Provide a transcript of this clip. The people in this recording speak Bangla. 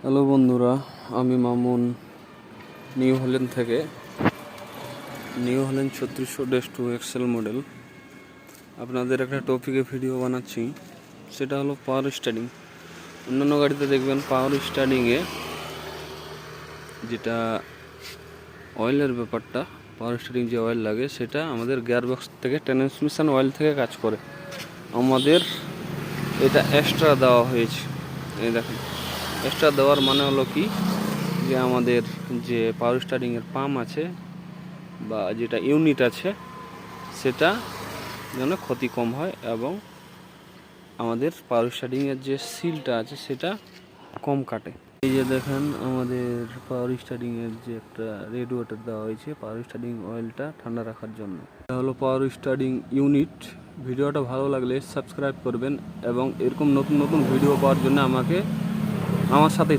হ্যালো বন্ধুরা, আমি মামুন নিউ হল্যান্ড থেকে। নিউ হল্যান্ড 3600-2 এক্সেল মডেল আপনাদের একটা টপিকে ভিডিও বানাচ্ছি। সেটা হলো পাওয়ার স্টার্টিং। অন্যান্য গাড়িতে দেখবেন পাওয়ার স্টার্টিংয়ে যেটা অয়েলের ব্যাপারটা, পাওয়ার স্টার্টিং যে অয়েল লাগে সেটা আমাদের গিয়ারবক্স থেকে, ট্রান্সমিশন অয়েল থেকে কাজ করে। আমাদের এটা এক্সট্রা দেওয়া হয়েছে। এই দেখেন, এক্সট্রা দেওয়ার মানে হলো কি, যে আমাদের যে পাওয়ার স্টারিংয়ের পাম্প আছে বা যেটা ইউনিট আছে সেটা যেন ক্ষতি কম হয় এবং আমাদের পাওয়ার স্টারিংয়ের যে সিলটা আছে সেটা কম কাটে। এই যে দেখেন, আমাদের পাওয়ার স্টারিংয়ের যে একটা রেড ওয়াটার দেওয়া হয়েছে পাওয়ার স্টারিং অয়েলটা ঠান্ডা রাখার জন্য। এটা হলো পাওয়ার স্টারিং ইউনিট। ভিডিওটা ভালো লাগলে সাবস্ক্রাইব করবেন এবং এরকম নতুন নতুন ভিডিও পাওয়ার জন্য আমার সাথেই